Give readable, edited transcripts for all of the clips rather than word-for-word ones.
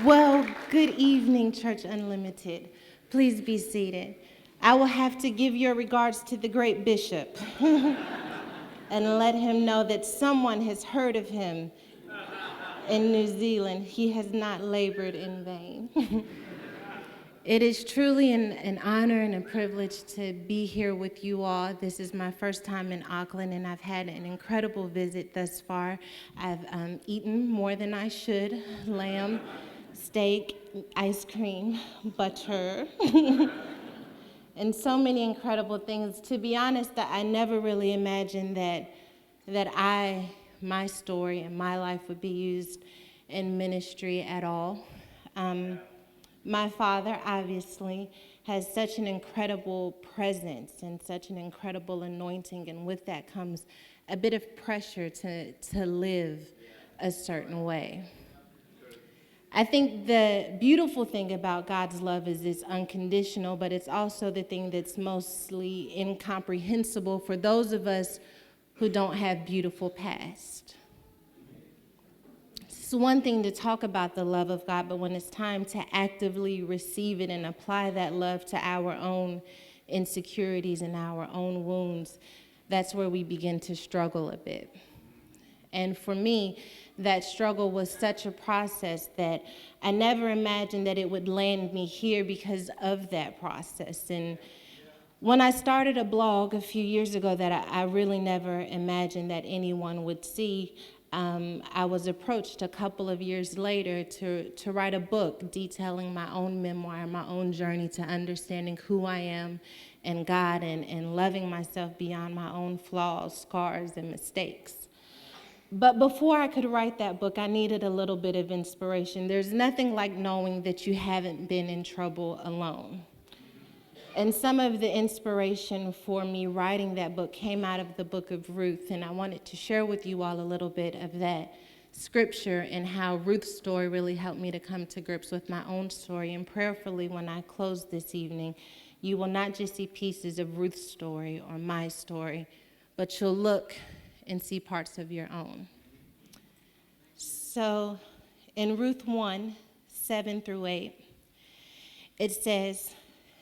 Well, good evening, Church Unlimited. Please be seated. I will have to give your regards to the great bishop and let him know that someone has heard of him in New Zealand. He has not labored in vain. It is truly an honor and a privilege to be here with you all. This is my first time in Auckland, and I've had an incredible visit thus far. I've eaten more than I should: lamb, steak, ice cream, butter, and so many incredible things. To be honest, I never really imagined that my story and my life would be used in ministry at all. My father, obviously, has such an incredible presence and such an incredible anointing, and with that comes a bit of pressure to live a certain way. I think the beautiful thing about God's love is it's unconditional, but it's also the thing that's mostly incomprehensible for those of us who don't have beautiful past. It's one thing to talk about the love of God, but when it's time to actively receive it and apply that love to our own insecurities and our own wounds, that's where we begin to struggle a bit. And for me, that struggle was such a process that I never imagined that it would land me here because of that process. And when I started a blog a few years ago that I really never imagined that anyone would see, I was approached a couple of years later to write a book detailing my own memoir, my own journey to understanding who I am and God, and loving myself beyond my own flaws, scars, and mistakes. But before I could write that book, I needed a little bit of inspiration. There's nothing like knowing that you haven't been in trouble alone. And some of the inspiration for me writing that book came out of the book of Ruth, and I wanted to share with you all a little bit of that scripture and how Ruth's story really helped me to come to grips with my own story. And prayerfully, when I close this evening, you will not just see pieces of Ruth's story or my story, but you'll look and see parts of your own. So in Ruth 1:7-8, it says,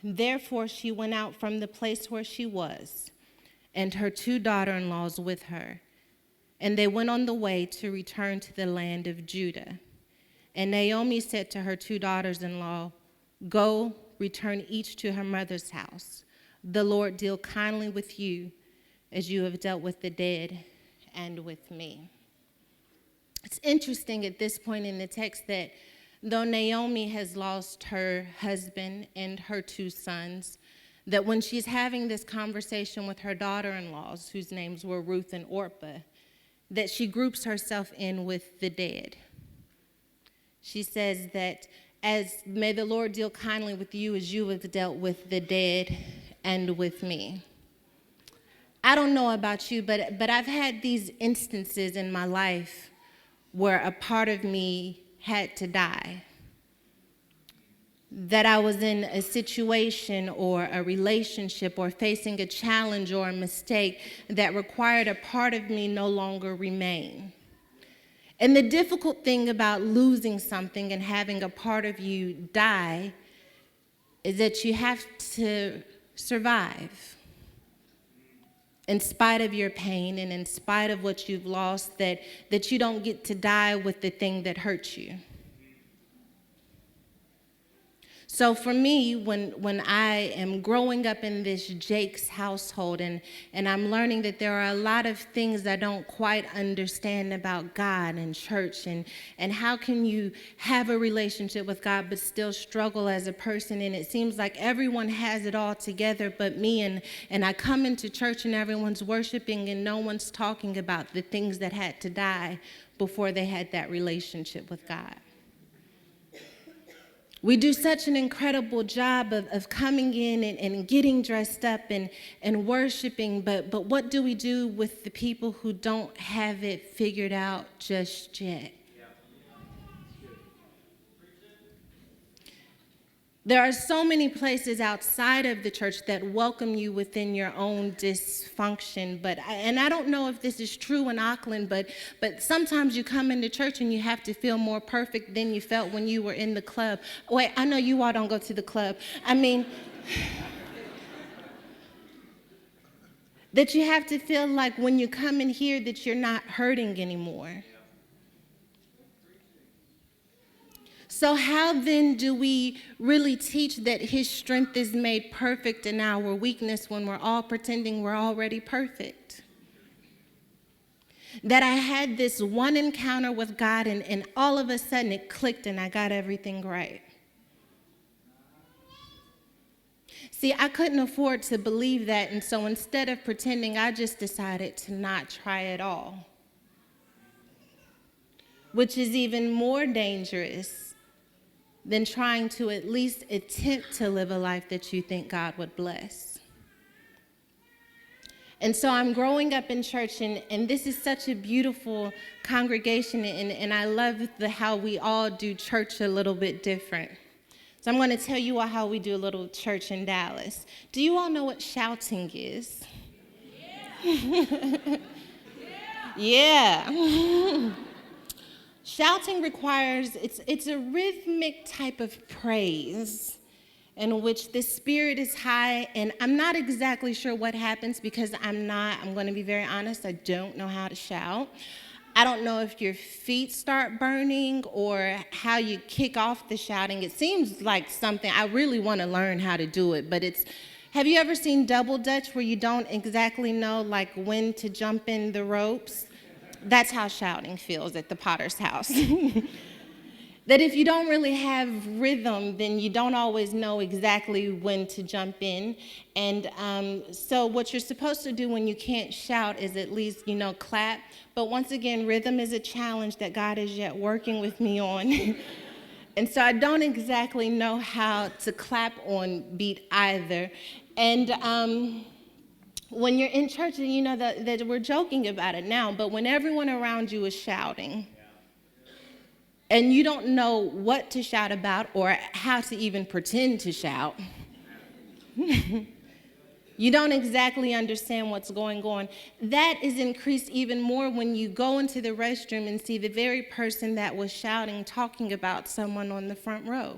"Therefore she went out from the place where she was, and her 2 daughter-in-laws with her. And they went on the way to return to the land of Judah. And Naomi said to her 2 daughters-in-law, 'Go, return each to her mother's house. The Lord deal kindly with you as you have dealt with the dead and with me.'" It's interesting at this point in the text that though Naomi has lost her husband and her 2 sons, that when she's having this conversation with her daughter-in-laws, whose names were Ruth and Orpah, that she groups herself in with the dead. She says that, "As may the Lord deal kindly with you as you have dealt with the dead and with me." I don't know about you, but I've had these instances in my life where a part of me had to die. That I was in a situation or a relationship or facing a challenge or a mistake that required a part of me no longer remain. And the difficult thing about losing something and having a part of you die is that you have to survive. In spite of your pain and in spite of what you've lost, that you don't get to die with the thing that hurt you. So for me, when I am growing up in this Jake's household and I'm learning that there are a lot of things I don't quite understand about God and church and how can you have a relationship with God but still struggle as a person, and it seems like everyone has it all together but me, and I come into church and everyone's worshiping and no one's talking about the things that had to die before they had that relationship with God. We do such an incredible job of coming in and getting dressed up and worshiping, but what do we do with the people who don't have it figured out just yet? There are so many places outside of the church that welcome you within your own dysfunction. And I don't know if this is true in Auckland, but sometimes you come into church and you have to feel more perfect than you felt when you were in the club. Wait, I know you all don't go to the club. I mean, that you have to feel like when you come in here that you're not hurting anymore. So how then do we really teach that his strength is made perfect in our weakness when we're all pretending we're already perfect? That I had this one encounter with God and all of a sudden it clicked and I got everything right. See, I couldn't afford to believe that, and so instead of pretending, I just decided to not try at all, which is even more dangerous than trying to at least attempt to live a life that you think God would bless. And so I'm growing up in church, and this is such a beautiful congregation, and I love how we all do church a little bit different. So I'm going to tell you all how we do a little church in Dallas. Do you all know what shouting is? Yeah. Yeah. Shouting requires, it's a rhythmic type of praise in which the spirit is high, and I'm not exactly sure what happens because I'm going to be very honest, I don't know how to shout. I don't know if your feet start burning or how you kick off the shouting. It seems like something, I really want to learn how to do it, but have you ever seen Double Dutch where you don't exactly know like when to jump in the ropes? That's how shouting feels at the Potter's house. That if you don't really have rhythm, then you don't always know exactly when to jump in. And so what you're supposed to do when you can't shout is at least, clap. But once again, rhythm is a challenge that God is yet working with me on. And so I don't exactly know how to clap on beat either. And when you're in church, and that we're joking about it now, but when everyone around you is shouting, and you don't know what to shout about or how to even pretend to shout, you don't exactly understand what's going on. That is increased even more when you go into the restroom and see the very person that was shouting talking about someone on the front row.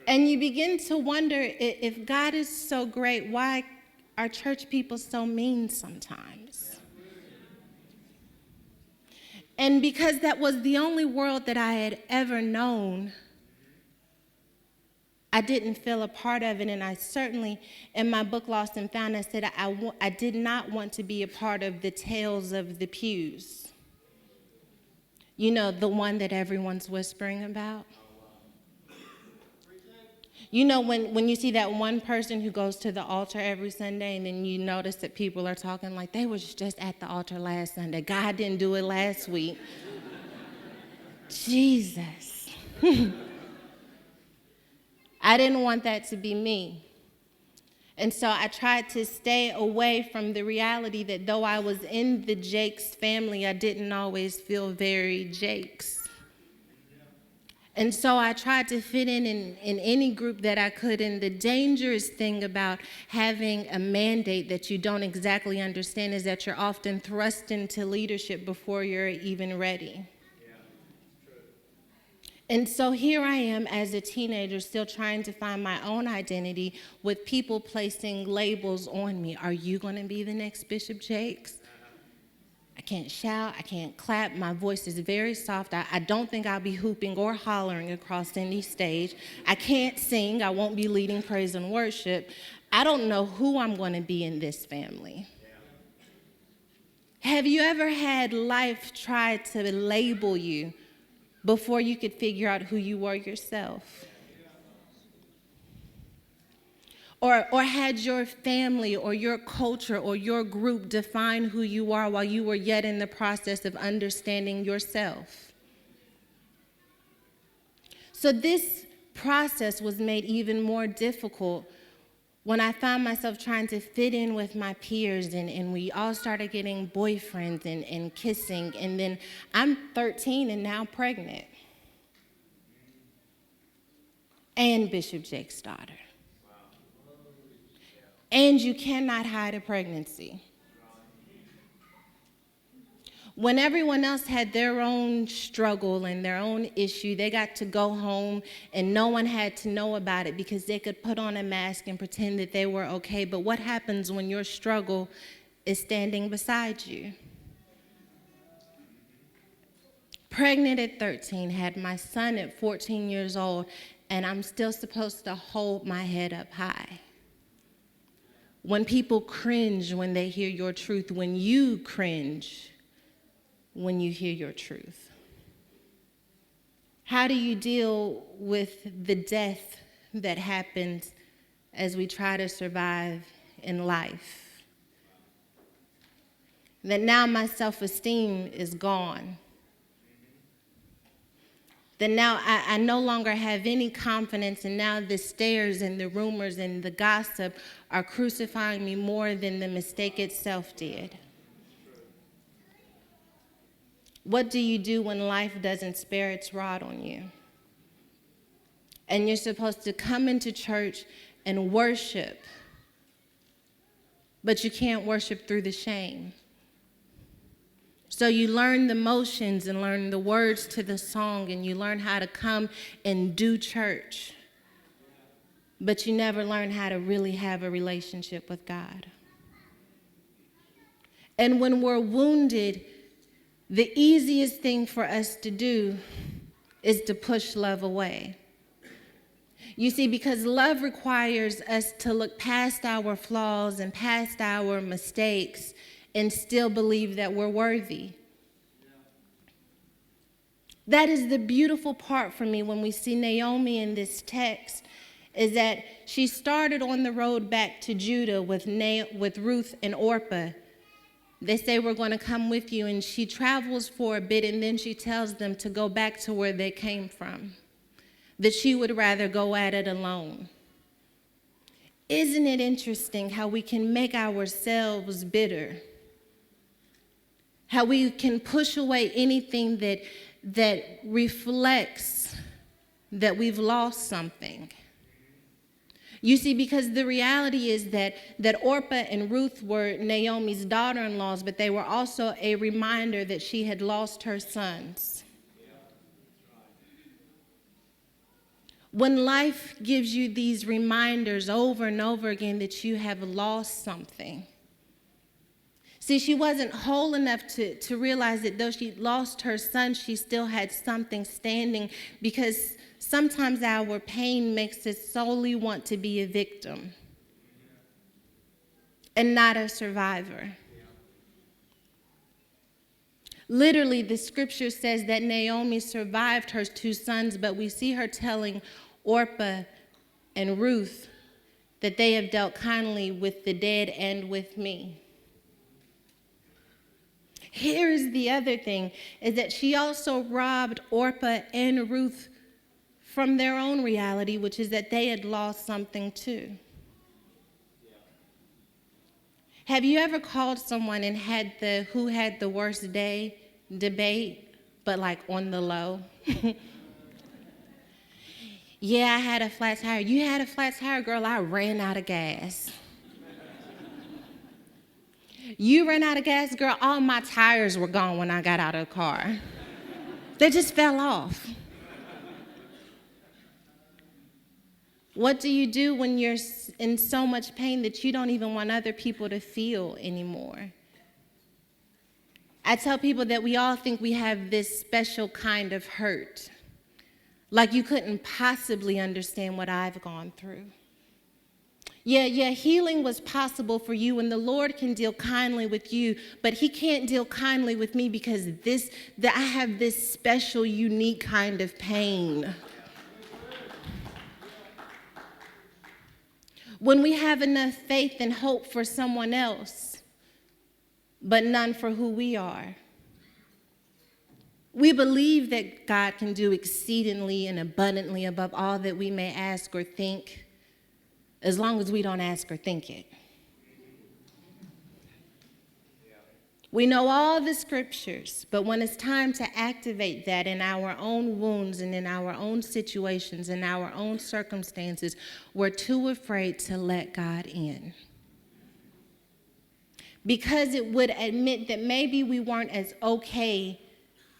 And you begin to wonder, if God is so great, why are church people so mean sometimes? And because that was the only world that I had ever known, I didn't feel a part of it. And I certainly, in my book, Lost and Found, I said I did not want to be a part of the tales of the pews. The one that everyone's whispering about. When you see that one person who goes to the altar every Sunday and then you notice that people are talking like they was just at the altar last Sunday. God didn't do it last week. Jesus. I didn't want that to be me. And so I tried to stay away from the reality that though I was in the Jakes family, I didn't always feel very Jakes. And so I tried to fit in any group that I could. And the dangerous thing about having a mandate that you don't exactly understand is that you're often thrust into leadership before you're even ready. Yeah, true. And so here I am as a teenager still trying to find my own identity with people placing labels on me. Are you going to be the next Bishop Jakes? I can't shout, I can't clap, my voice is very soft. I don't think I'll be hooping or hollering across any stage. I can't sing, I won't be leading praise and worship. I don't know who I'm going to be in this family. Yeah. Have you ever had life try to label you before you could figure out who you were yourself? Or had your family or your culture or your group define who you are while you were yet in the process of understanding yourself? So this process was made even more difficult when I found myself trying to fit in with my peers and we all started getting boyfriends and kissing. And then I'm 13 and now pregnant. and Bishop Jake's daughter. And you cannot hide a pregnancy. When everyone else had their own struggle and their own issue, they got to go home and no one had to know about it because they could put on a mask and pretend that they were okay. But what happens when your struggle is standing beside you? Pregnant at 13, had my son at 14 years old, and I'm still supposed to hold my head up high. When people cringe when they hear your truth, when you cringe when you hear your truth. How do you deal with the death that happens as we try to survive in life? That now my self-esteem is gone. That now I no longer have any confidence, and now the stares and the rumors and the gossip are crucifying me more than the mistake itself did. What do you do when life doesn't spare its rod on you? And you're supposed to come into church and worship, but you can't worship through the shame. So you learn the motions and learn the words to the song, and you learn how to come and do church, but you never learn how to really have a relationship with God. And when we're wounded, the easiest thing for us to do is to push love away. You see, because love requires us to look past our flaws and past our mistakes and still believe that we're worthy. That is the beautiful part for me when we see Naomi in this text, is that she started on the road back to Judah with Ruth and Orpah. They say, we're going to come with you, and she travels for a bit, and then she tells them to go back to where they came from, that she would rather go at it alone. Isn't it interesting how we can make ourselves bitter? How we can push away anything that reflects that we've lost something. You see, because the reality is that Orpah and Ruth were Naomi's daughter-in-laws, but they were also a reminder that she had lost her sons. When life gives you these reminders over and over again that you have lost something. See, she wasn't whole enough to realize that though she lost her son, she still had something standing, because sometimes our pain makes us solely want to be a victim and not a survivor. Literally, the scripture says that Naomi survived her 2 sons, but we see her telling Orpah and Ruth that they have dealt kindly with the dead and with me. Here's the other thing, is that she also robbed Orpah and Ruth from their own reality, which is that they had lost something too. Have you ever called someone and had the who had the worst day debate, but like on the low? Yeah, I had a flat tire. You had a flat tire, girl, I ran out of gas. You ran out of gas, girl, all my tires were gone when I got out of the car. They just fell off. What do you do when you're in so much pain that you don't even want other people to feel anymore? I tell people that we all think we have this special kind of hurt, like you couldn't possibly understand what I've gone through. Yeah, healing was possible for you, and the Lord can deal kindly with you, but he can't deal kindly with me because I have this special, unique kind of pain. When we have enough faith and hope for someone else, but none for who we are. We believe that God can do exceedingly and abundantly above all that we may ask or think, as long as we don't ask or think it. We know all the scriptures, but when it's time to activate that in our own wounds and in our own situations, in our own circumstances, we're too afraid to let God in. Because it would admit that maybe we weren't as okay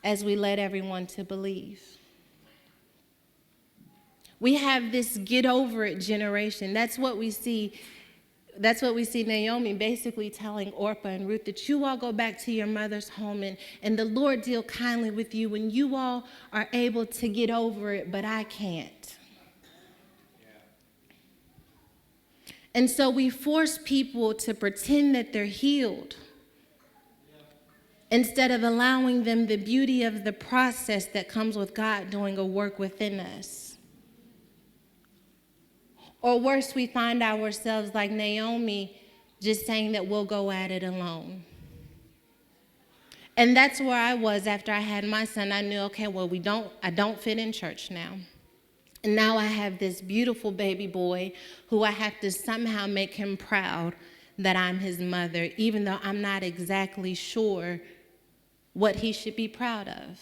as we led everyone to believe. We have this get over it generation. That's what we see Naomi basically telling Orpah and Ruth that you all go back to your mother's home and the Lord deal kindly with you when you all are able to get over it, but I can't. And so we force people to pretend that they're healed instead of allowing them the beauty of the process that comes with God doing a work within us. Or worse, we find ourselves like Naomi, just saying that we'll go at it alone. And that's where I was after I had my son. I knew, okay, well, I don't fit in church now. And now I have this beautiful baby boy who I have to somehow make him proud that I'm his mother, even though I'm not exactly sure what he should be proud of.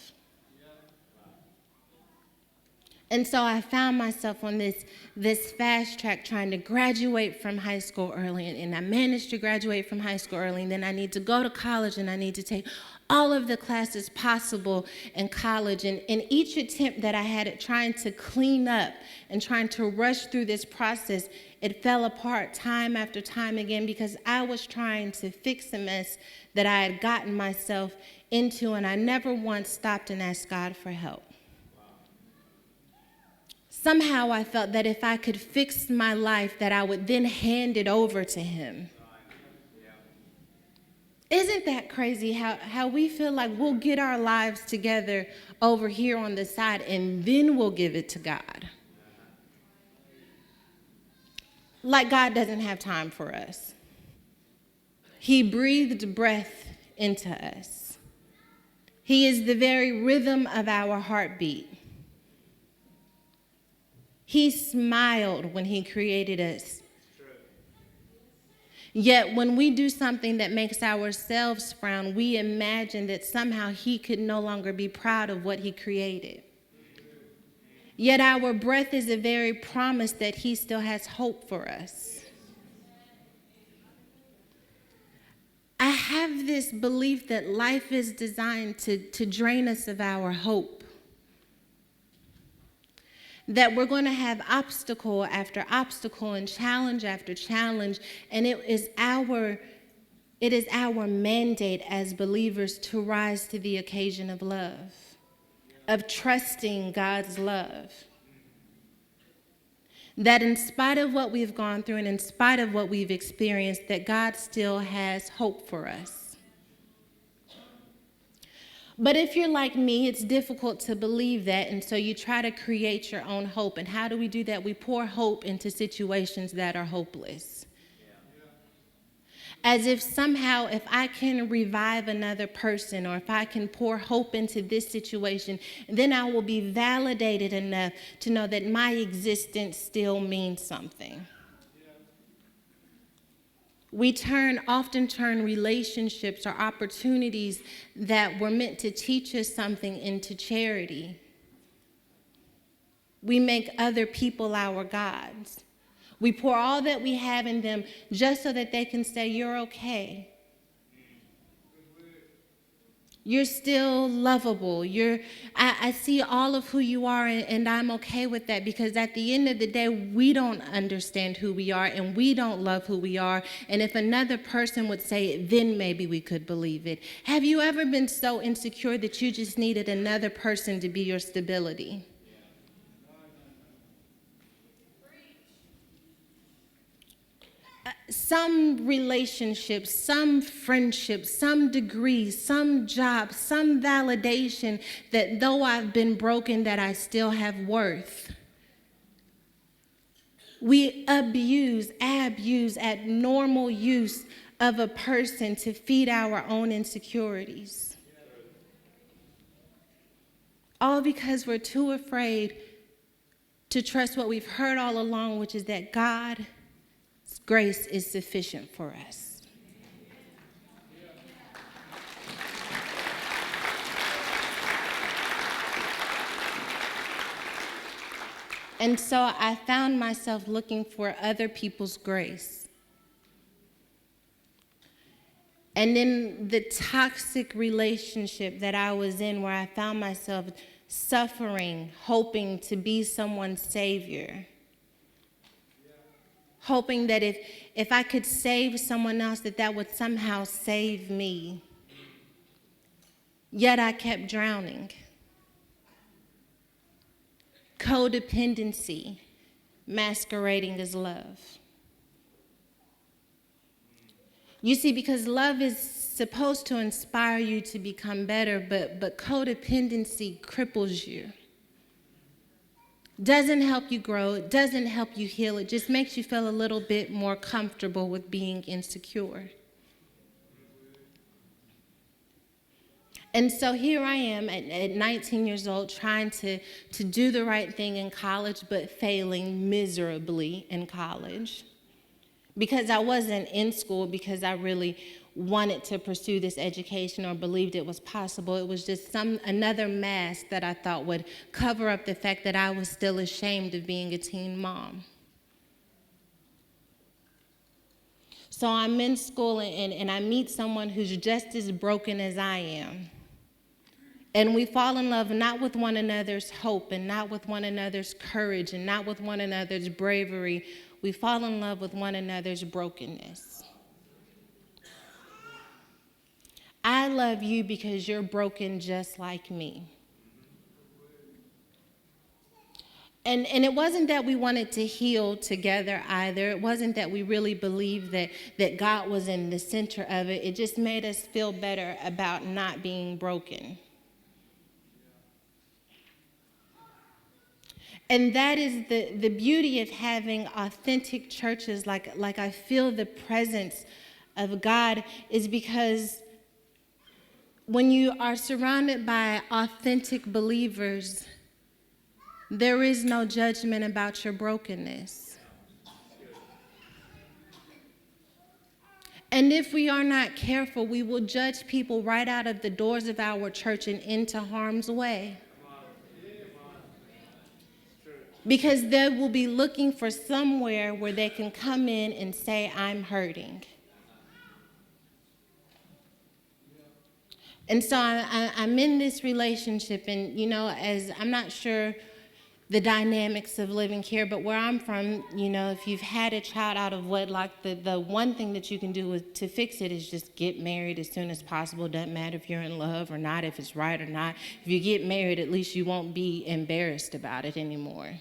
And so I found myself on this fast track trying to graduate from high school early, and I managed to graduate from high school early, and then I need to go to college, and I need to take all of the classes possible in college. And in each attempt that I had at trying to clean up and trying to rush through this process, it fell apart time after time again because I was trying to fix a mess that I had gotten myself into, and I never once stopped and asked God for help. Somehow I felt that if I could fix my life, that I would then hand it over to him. Isn't that crazy how we feel like we'll get our lives together over here on the side and then we'll give it to God? Like God doesn't have time for us. He breathed breath into us. He is the very rhythm of our heartbeat. He smiled when he created us. Yet when we do something that makes ourselves frown, we imagine that somehow he could no longer be proud of what he created. Yet our breath is a very promise that he still has hope for us. I have this belief that life is designed to drain us of our hope. That we're going to have obstacle after obstacle and challenge after challenge, and it is our mandate as believers to rise to the occasion of love, of trusting God's love. That in spite of what we've gone through and in spite of what we've experienced, that God still has hope for us. But if you're like me, it's difficult to believe that, and so you try to create your own hope. And how do we do that? We pour hope into situations that are hopeless. As if somehow if I can revive another person or if I can pour hope into this situation, then I will be validated enough to know that my existence still means something. We often turn relationships or opportunities that were meant to teach us something into charity. We make other people our gods. We pour all that we have in them just so that they can say, you're okay. You're still lovable. I see all of who you are, and I'm okay with that, because at the end of the day, we don't understand who we are, and we don't love who we are. And if another person would say it, then maybe we could believe it. Have you ever been so insecure that you just needed another person to be your stability? Some relationships, some friendships, some degrees, some jobs, some validation that though I've been broken, that I still have worth. We abuse abnormal use of a person to feed our own insecurities. All because we're too afraid to trust what we've heard all along, which is that God's grace is sufficient for us. And so I found myself looking for other people's grace. And in the toxic relationship that I was in, where I found myself suffering, hoping to be someone's savior, hoping that if I could save someone else, that would somehow save me. Yet I kept drowning. Codependency masquerading as love. You see, because love is supposed to inspire you to become better, but codependency cripples you. Doesn't help you grow, it doesn't help you heal, it just makes you feel a little bit more comfortable with being insecure. And so here I am at 19 years old trying to do the right thing in college, but failing miserably in college. Because I wasn't in school because I really wanted to pursue this education or believed it was possible. It was just another mask that I thought would cover up the fact that I was still ashamed of being a teen mom. So I'm in school and I meet someone who's just as broken as I am. And we fall in love not with one another's hope and not with one another's courage and not with one another's bravery. We fall in love with one another's brokenness. I love you because you're broken just like me. And it wasn't that we wanted to heal together either. It wasn't that we really believed that God was in the center of it. It just made us feel better about not being broken. And that is the beauty of having authentic churches, like I feel the presence of God, is because when you are surrounded by authentic believers, there is no judgment about your brokenness. And if we are not careful, we will judge people right out of the doors of our church and into harm's way. Because they will be looking for somewhere where they can come in and say, I'm hurting. And so I'm in this relationship, and, as I'm not sure the dynamics of living here, but where I'm from, if you've had a child out of wedlock, the one thing that you can do to fix it is just get married as soon as possible. Doesn't matter if you're in love or not, if it's right or not. If you get married, at least you won't be embarrassed about it anymore.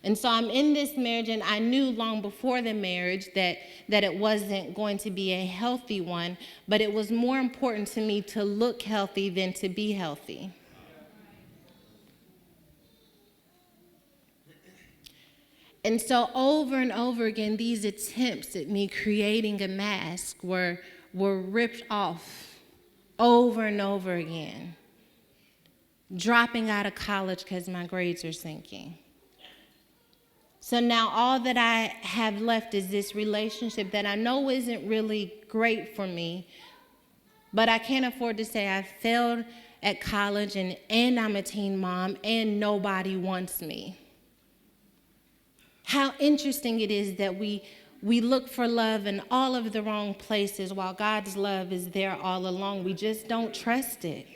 And so I'm in this marriage, and I knew long before the marriage that it wasn't going to be a healthy one, but it was more important to me to look healthy than to be healthy. And so over and over again, these attempts at me creating a mask were ripped off over and over again. Dropping out of college because my grades are sinking. So now all that I have left is this relationship that I know isn't really great for me, but I can't afford to say I failed at college and I'm a teen mom and nobody wants me. How interesting it is that we look for love in all of the wrong places while God's love is there all along. We just don't trust it.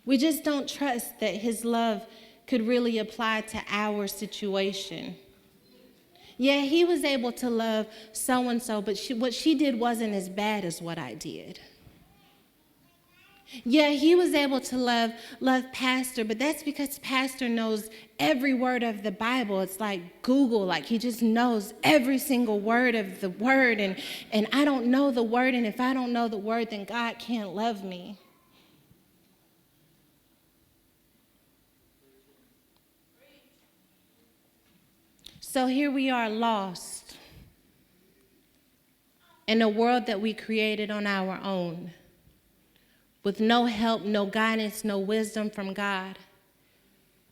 We just don't trust that his love could really apply to our situation. Yeah, he was able to love so-and-so, but what she did wasn't as bad as what I did. Yeah, he was able to love Pastor, but that's because Pastor knows every word of the Bible. It's like Google, like he just knows every single word of the word, and I don't know the word, and if I don't know the word, then God can't love me. So here we are, lost in a world that we created on our own, with no help, no guidance, no wisdom from God,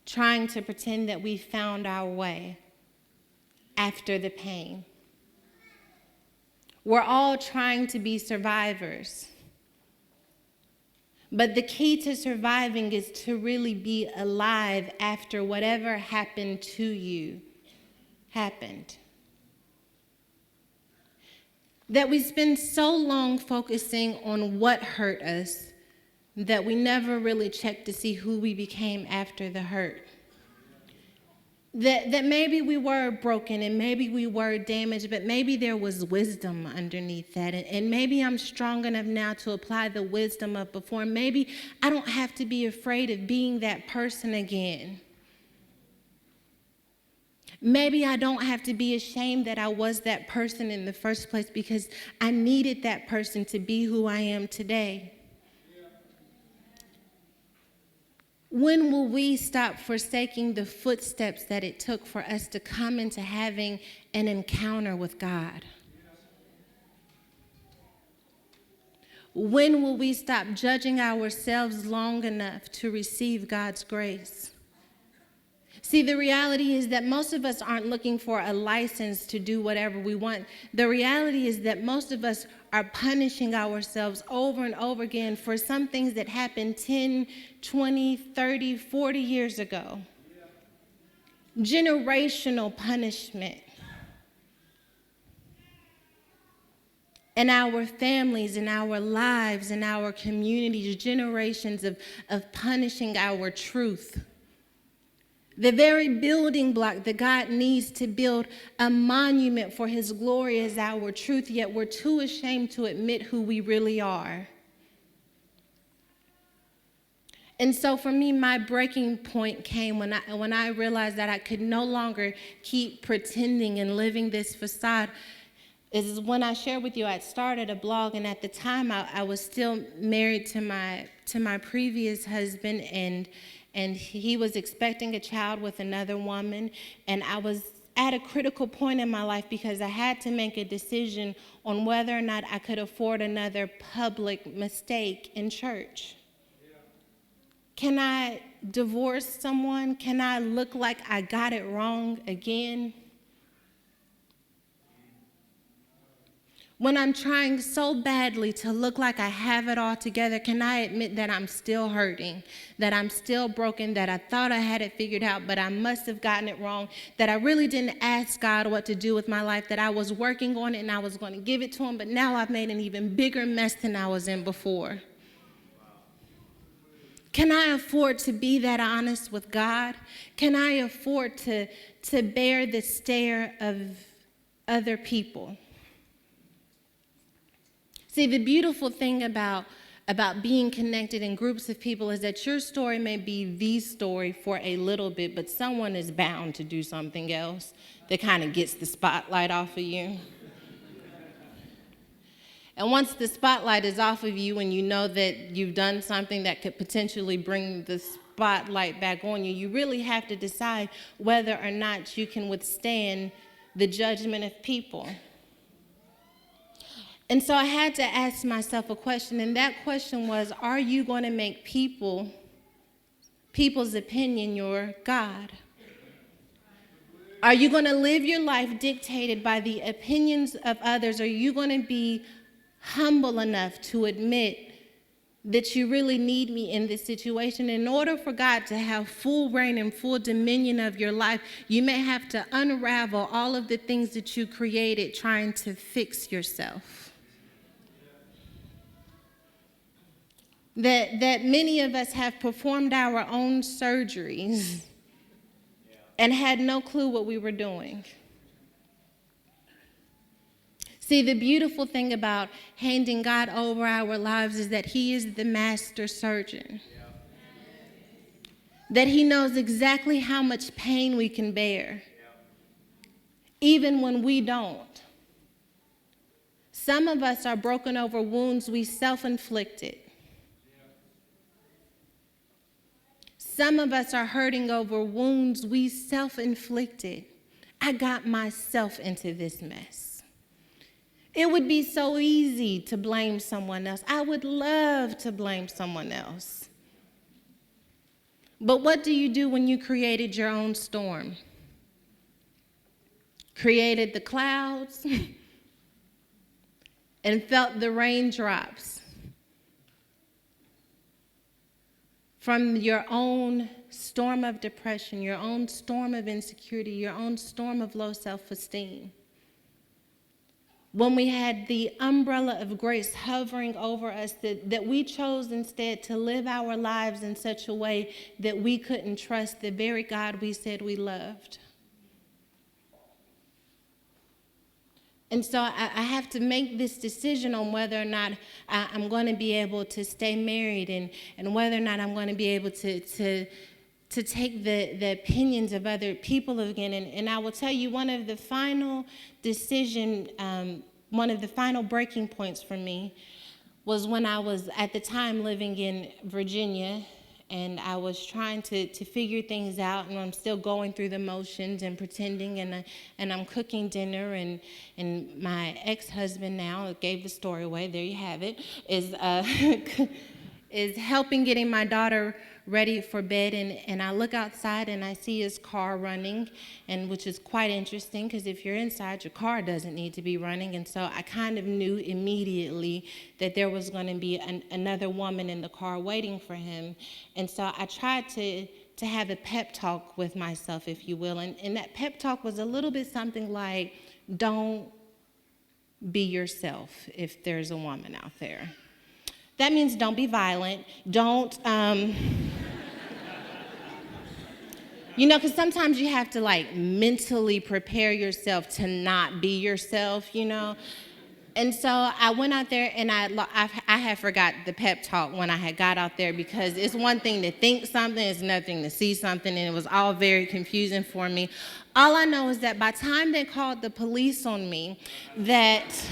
trying to pretend that we found our way after the pain. We're all trying to be survivors, But the key to surviving is to really be alive after whatever happened to you happened. That we spend so long focusing on what hurt us that we never really check to see who we became after the hurt. That maybe we were broken and maybe we were damaged, but maybe there was wisdom underneath that. And maybe I'm strong enough now to apply the wisdom of before. Maybe I don't have to be afraid of being that person again. Maybe I don't have to be ashamed that I was that person in the first place because I needed that person to be who I am today. When will we stop forsaking the footsteps that it took for us to come into having an encounter with God? When will we stop judging ourselves long enough to receive God's grace? See, the reality is that most of us aren't looking for a license to do whatever we want. The reality is that most of us are punishing ourselves over and over again for some things that happened 10, 20, 30, 40 years ago. Generational punishment. In our families, in our lives, in our communities, generations of punishing our truth. The very building block that God needs to build a monument for his glory is our truth, yet we're too ashamed to admit who we really are. And so for me, my breaking point came when I realized that I could no longer keep pretending and living this facade. Is when I shared with you, I'd started a blog, and at the time I was still married to my previous husband, and he was expecting a child with another woman, and I was at a critical point in my life because I had to make a decision on whether or not I could afford another public mistake in church. Can I divorce someone? Can I look like I got it wrong again? When I'm trying so badly to look like I have it all together, can I admit that I'm still hurting, that I'm still broken, that I thought I had it figured out, but I must have gotten it wrong, that I really didn't ask God what to do with my life, that I was working on it and I was going to give it to him, but now I've made an even bigger mess than I was in before? Can I afford to be that honest with God? Can I afford to bear the stare of other people? See, the beautiful thing about being connected in groups of people is that your story may be the story for a little bit, but someone is bound to do something else that kind of gets the spotlight off of you. And once the spotlight is off of you and you know that you've done something that could potentially bring the spotlight back on you, you really have to decide whether or not you can withstand the judgment of people. And so I had to ask myself a question, and that question was, are you going to make people's opinion your God? Are you going to live your life dictated by the opinions of others? Or are you going to be humble enough to admit that you really need me in this situation? In order for God to have full reign and full dominion of your life, you may have to unravel all of the things that you created trying to fix yourself. That many of us have performed our own surgeries and had no clue what we were doing. See, the beautiful thing about handing God over our lives is that he is the master surgeon. That he knows exactly how much pain we can bear, even when we don't. Some of us are broken over wounds we self-inflicted. Some of us are hurting over wounds we self-inflicted. I got myself into this mess. It would be so easy to blame someone else. I would love to blame someone else. But what do you do when you created your own storm? Created the clouds and felt the raindrops. from your own storm of depression, your own storm of insecurity, your own storm of low self-esteem. When we had the umbrella of grace hovering over us, that we chose instead to live our lives in such a way that we couldn't trust the very God we said we loved. And so I have to make this decision on whether or not I'm going to be able to stay married, and whether or not I'm going to be able to take the opinions of other people again. And I will tell you, one of the final breaking points for me was when I was at the time living in Virginia, and I was trying to figure things out, and I'm still going through the motions and pretending, and I'm cooking dinner, and my ex-husband, now gave the story away, there you have it, is helping getting my daughter ready for bed, and I look outside and I see his car running, and which is quite interesting, because if you're inside, your car doesn't need to be running. And so I kind of knew immediately that there was going to be another woman in the car waiting for him. And so I tried to have a pep talk with myself, if you will, and that pep talk was a little bit something like, don't be yourself if there's a woman out there. That means don't be violent. Don't, because sometimes you have to mentally prepare yourself to not be yourself, And so I went out there, and I had forgot the pep talk when I had got out there, because it's one thing to think something, it's another thing to see something, and it was all very confusing for me. All I know is that by the time they called the police on me, that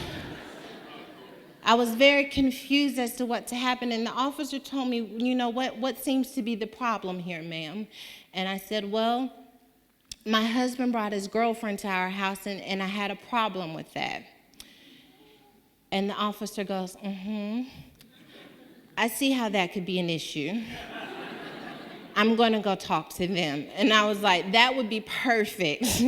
I was very confused as to what to happen, and the officer told me, what seems to be the problem here, ma'am? And I said, well, my husband brought his girlfriend to our house, and I had a problem with that. And the officer goes, I see how that could be an issue. I'm going to go talk to them. And I was like, that would be perfect.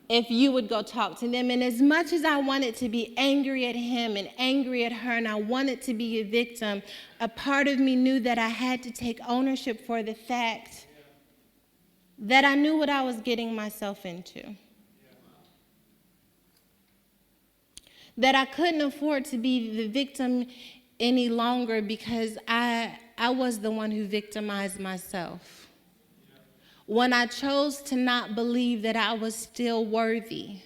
If you would go talk to them. And as much as I wanted to be angry at him and angry at her, and I wanted to be a victim, a part of me knew that I had to take ownership for the fact that I knew what I was getting myself into. That I couldn't afford to be the victim any longer, because I was the one who victimized myself. When I chose to not believe that I was still worthy,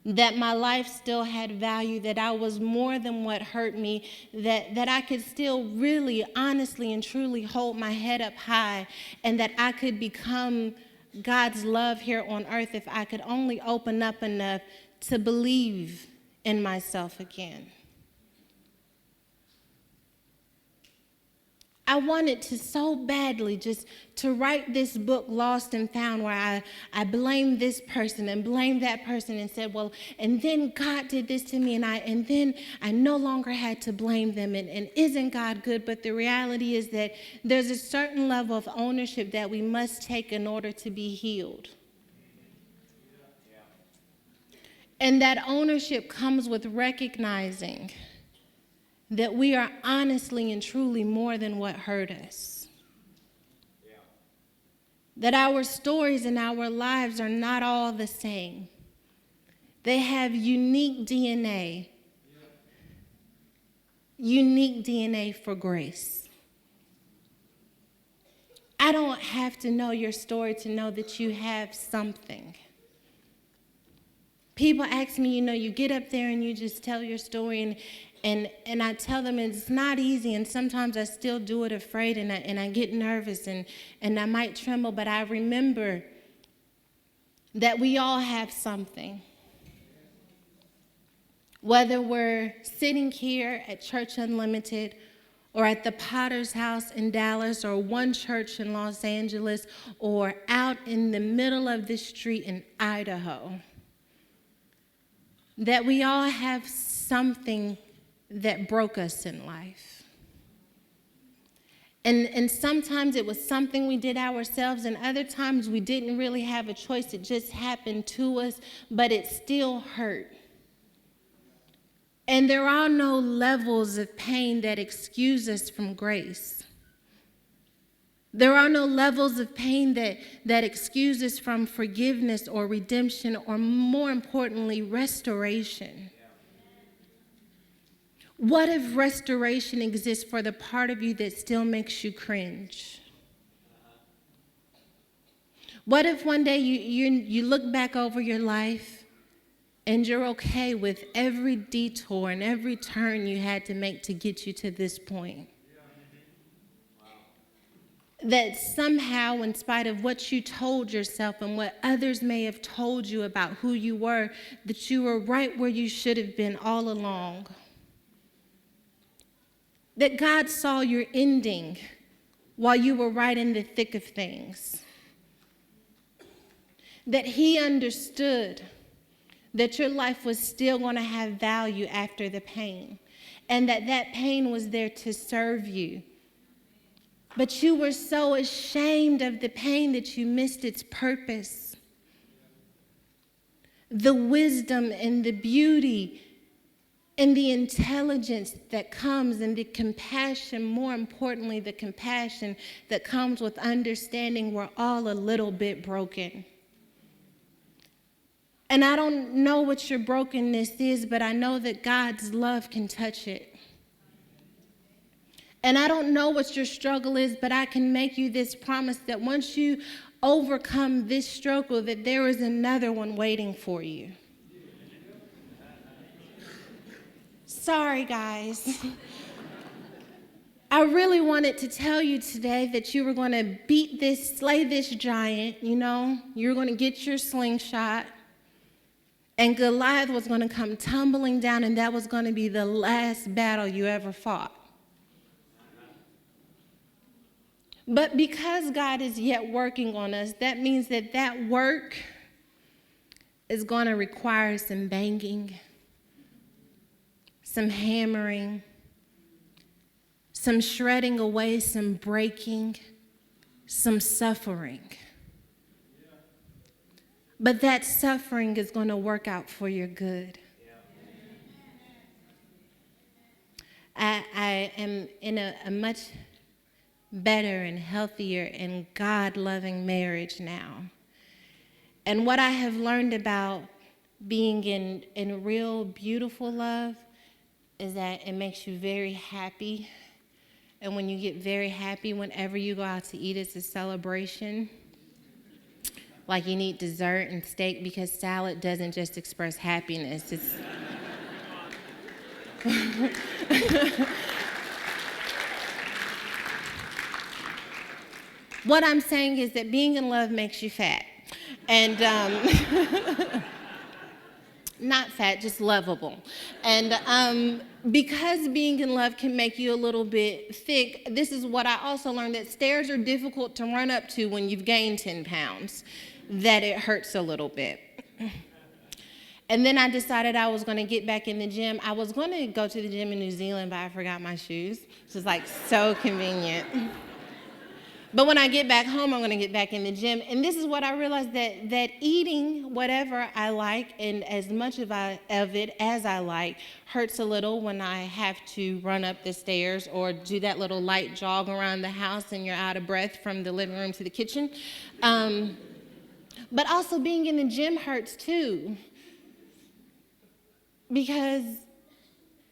that my life still had value, that I was more than what hurt me, that I could still really, honestly, and truly hold my head up high, and that I could become God's love here on earth if I could only open up enough to believe in myself again. I wanted to so badly just to write this book, Lost and Found, where I blamed this person and blamed that person and said, well, and then God did this to me, and then I no longer had to blame them, and isn't God good? But the reality is that there's a certain level of ownership that we must take in order to be healed. And that ownership comes with recognizing that we are honestly and truly more than what hurt us. Yeah. That our stories and our lives are not all the same. They have unique DNA. Yeah. Unique DNA for grace. I don't have to know your story to know that you have something. People ask me, you get up there and you just tell your story, and I tell them it's not easy, and sometimes I still do it afraid, and I get nervous, and I might tremble, but I remember that we all have something. Whether we're sitting here at Church Unlimited, or at the Potter's House in Dallas, or One Church in Los Angeles, or out in the middle of the street in Idaho, that we all have something that broke us in life. And sometimes it was something we did ourselves, and other times we didn't really have a choice. It just happened to us, but it still hurt. And there are no levels of pain that excuse us from grace. There are no levels of pain that excuse us from forgiveness or redemption, or more importantly, restoration. What if restoration exists for the part of you that still makes you cringe? What if one day you look back over your life and you're okay with every detour and every turn you had to make to get you to this point? That somehow, in spite of what you told yourself and what others may have told you about who you were, that you were right where you should have been all along. That God saw your ending while you were right in the thick of things. That He understood that your life was still going to have value after the pain, and that pain was there to serve you. But you were so ashamed of the pain that you missed its purpose. The wisdom and the beauty and the intelligence that comes, and the compassion, more importantly, the compassion that comes with understanding we're all a little bit broken. And I don't know what your brokenness is, but I know that God's love can touch it. And I don't know what your struggle is, but I can make you this promise that once you overcome this struggle, that there is another one waiting for you. Sorry, guys. I really wanted to tell you today that you were going to slay this giant, you know. You were going to get your slingshot, and Goliath was going to come tumbling down, and that was going to be the last battle you ever fought. But because God is yet working on us, that means that work is going to require some banging, some hammering, some shredding away, some breaking, some suffering. But that suffering is going to work out for your good. I am in a much better and healthier and God-loving marriage now. And what I have learned about being in real beautiful love is that it makes you very happy. And when you get very happy, whenever you go out to eat, it's a celebration. Like you need dessert and steak, because salad doesn't just express happiness. It's what I'm saying is that being in love makes you fat. And not fat, just lovable. And because being in love can make you a little bit thick, this is what I also learned, that stairs are difficult to run up to when you've gained 10 pounds, that it hurts a little bit. And then I decided I was going to get back in the gym. I was going to go to the gym in New Zealand, but I forgot my shoes. It was like so convenient. But when I get back home, I'm going to get back in the gym. And this is what I realized, that eating whatever I like and as much of it as I like hurts a little when I have to run up the stairs or do that little light jog around the house and you're out of breath from the living room to the kitchen. But also being in the gym hurts too, because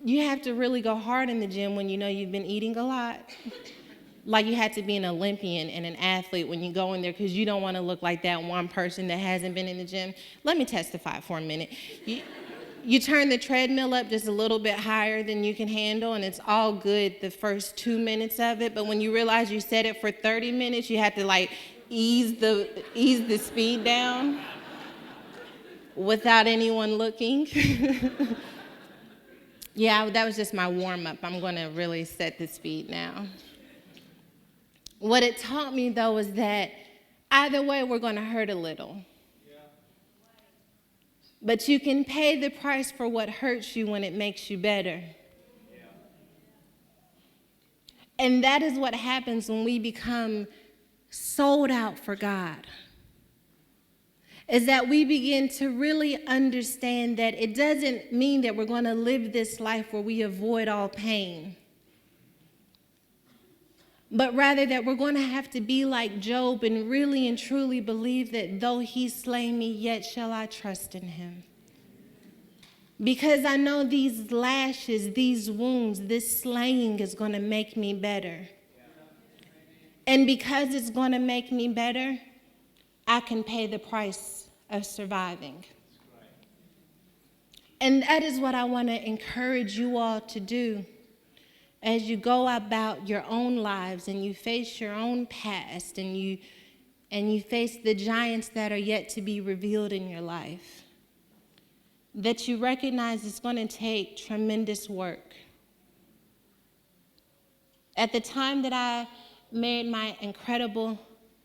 you have to really go hard in the gym when you know you've been eating a lot. Like you had to be an Olympian and an athlete when you go in there, because you don't want to look like that one person that hasn't been in the gym. Let me testify for a minute. You turn the treadmill up just a little bit higher than you can handle, and it's all good the first 2 minutes of it. But when you realize you set it for 30 minutes, you have to like ease the speed down without anyone looking. Yeah, that was just my warm-up. I'm going to really set the speed now. What it taught me, though, is that either way, we're going to hurt a little. Yeah. But you can pay the price for what hurts you when it makes you better. Yeah. And that is what happens when we become sold out for God, is that we begin to really understand that it doesn't mean that we're going to live this life where we avoid all pain. but rather that we're going to have to be like Job and really and truly believe that though he slay me, yet shall I trust in him. Because I know these lashes, these wounds, this slaying is going to make me better. And because it's going to make me better, I can pay the price of surviving. And that is what I want to encourage you all to do as you go about your own lives and you face your own past and you face the giants that are yet to be revealed in your life. That you recognize it's going to take tremendous work. At the time that I married my incredible,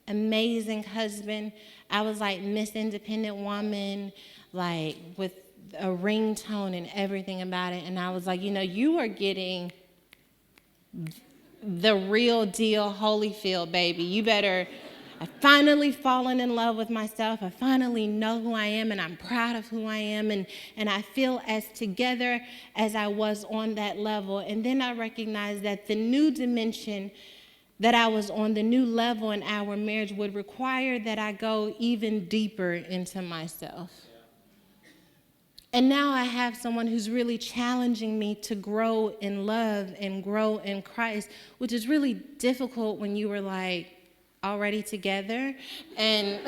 amazing husband, I was like Miss Independent Woman, like with a ringtone and everything about it. And I was like, you are getting the real deal Holyfield, baby. You better... I've finally fallen in love with myself. I finally know who I am, and I'm proud of who I am, and I feel as together as I was on that level. And then I recognized that the new dimension that I was on, the new level in our marriage, would require that I go even deeper into myself. And now I have someone who's really challenging me to grow in love and grow in Christ, which is really difficult when you were like, already together. And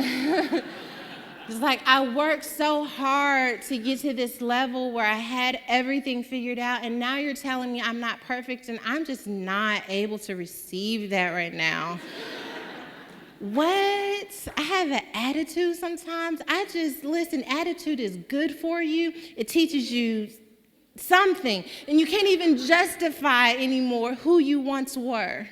it's like I worked so hard to get to this level where I had everything figured out, and now you're telling me I'm not perfect and I'm just not able to receive that right now. What? I have an attitude sometimes. Listen, attitude is good for you. It teaches you something, and you can't even justify anymore who you once were.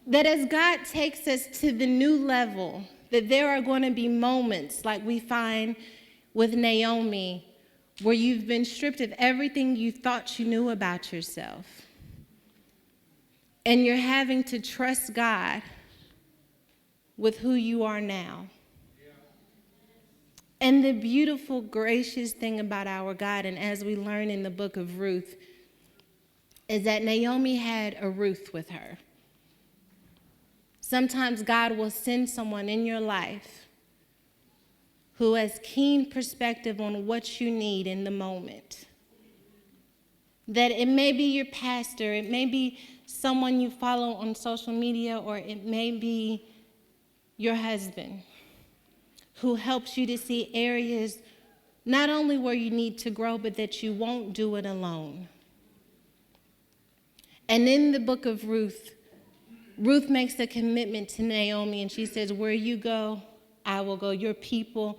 That as God takes us to the new level, that there are going to be moments like we find with Naomi, where you've been stripped of everything you thought you knew about yourself. And you're having to trust God with who you are now. And the beautiful, gracious thing about our God, and as we learn in the book of Ruth, is that Naomi had a Ruth with her. Sometimes God will send someone in your life who has keen perspective on what you need in the moment. That it may be your pastor, it may be someone you follow on social media, or it may be your husband who helps you to see areas not only where you need to grow, but that you won't do it alone. And in the book of Ruth, Ruth makes a commitment to Naomi, and she says, where you go, I will go. Your people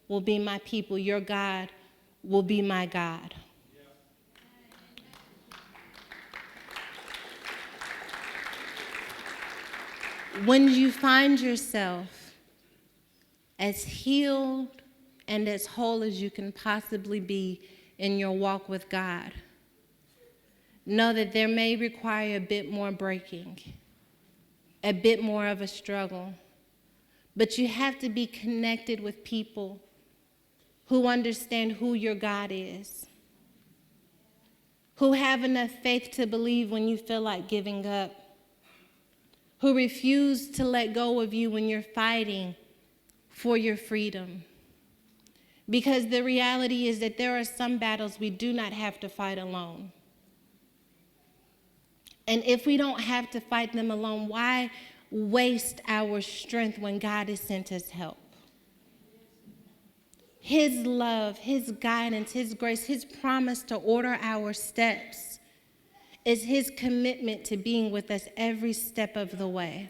will be my people. Your God will be my God. When you find yourself as healed and as whole as you can possibly be in your walk with God, know that there may require a bit more breaking, a bit more of a struggle. But you have to be connected with people who understand who your God is, who have enough faith to believe when you feel like giving up, who refuse to let go of you when you're fighting for your freedom. Because the reality is that there are some battles we do not have to fight alone. And if we don't have to fight them alone, why waste our strength when God has sent us help? His love, His guidance, His grace, His promise to order our steps is His commitment to being with us every step of the way.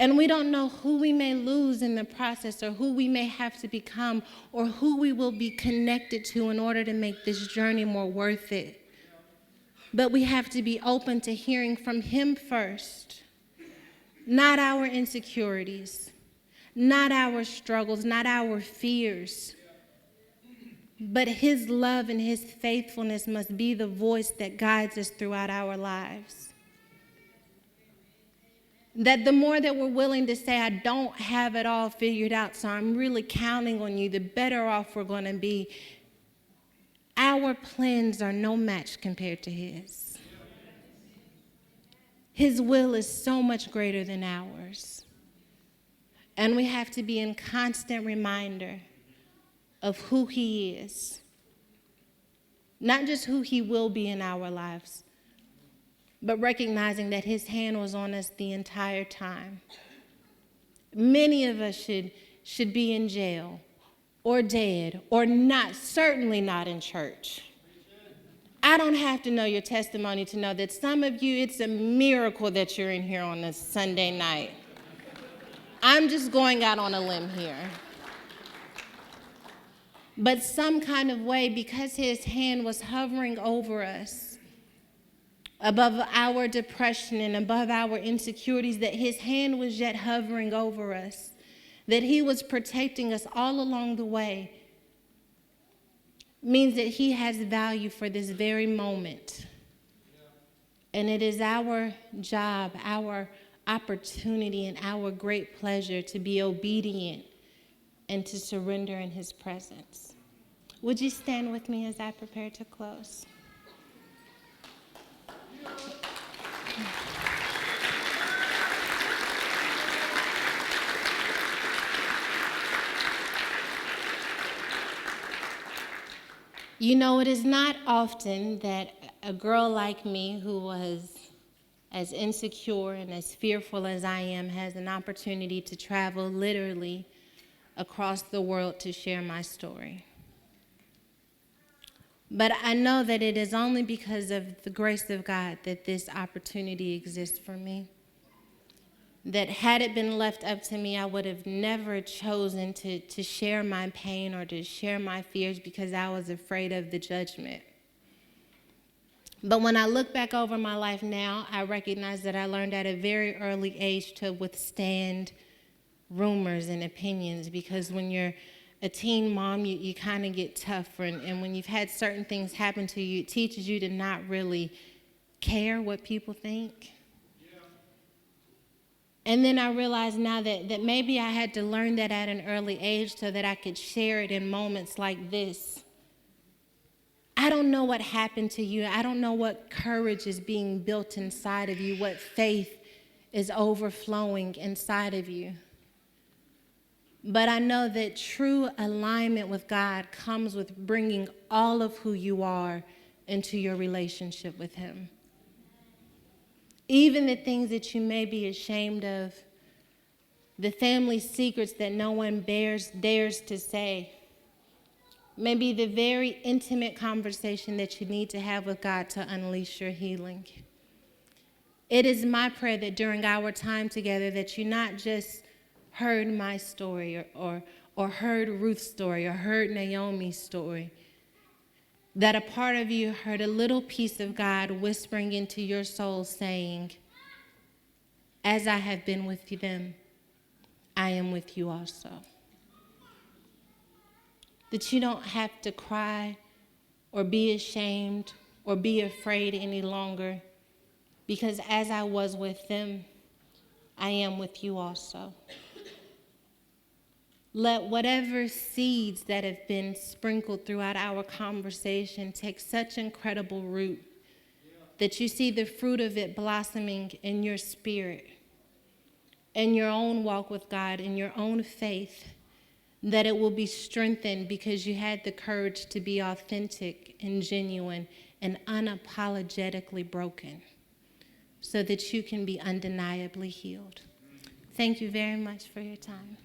And we don't know who we may lose in the process, or who we may have to become, or who we will be connected to in order to make this journey more worth it. But we have to be open to hearing from Him first, not our insecurities, not our struggles, not our fears, but His love and His faithfulness must be the voice that guides us throughout our lives. That the more that we're willing to say, I don't have it all figured out, so I'm really counting on you, the better off we're going to be. Our plans are no match compared to His. His will is so much greater than ours. And we have to be in constant reminder of who he is. Not just who he will be in our lives, but recognizing that his hand was on us the entire time. Many of us should be in jail or dead or not, certainly not in church. I don't have to know your testimony to know that some of you, it's a miracle that you're in here on this Sunday night. I'm just going out on a limb here. But some kind of way, because his hand was hovering over us, above our depression and above our insecurities, that his hand was yet hovering over us, that he was protecting us all along the way, means that he has value for this very moment. And it is our job, our opportunity, and our great pleasure to be obedient and to surrender in his presence. Would you stand with me as I prepare to close? You know, it is not often that a girl like me, who was as insecure and as fearful as I am, has an opportunity to travel literally across the world to share my story. But I know that it is only because of the grace of God that this opportunity exists for me. That had it been left up to me, I would have never chosen to share my pain or to share my fears because I was afraid of the judgment. But when I look back over my life now, I recognize that I learned at a very early age to withstand rumors and opinions, because when you're a teen mom, you kind of get tougher, and when you've had certain things happen to you, it teaches you to not really care what people think. And then I realize now that maybe I had to learn that at an early age so that I could share it in moments like this. I don't know what happened to you. I don't know what courage is being built inside of you, what faith is overflowing inside of you. But I know that true alignment with God comes with bringing all of who you are into your relationship with him. Even the things that you may be ashamed of, the family secrets that no one dares to say, maybe the very intimate conversation that you need to have with God to unleash your healing. It is my prayer that during our time together that you not just heard my story or heard Ruth's story or heard Naomi's story, that a part of you heard a little piece of God whispering into your soul saying, as I have been with them, I am with you also. That you don't have to cry or be ashamed or be afraid any longer, because as I was with them, I am with you also. Let whatever seeds that have been sprinkled throughout our conversation take such incredible root that you see the fruit of it blossoming in your spirit, in your own walk with God, in your own faith, that it will be strengthened because you had the courage to be authentic and genuine and unapologetically broken so that you can be undeniably healed. Thank you very much for your time.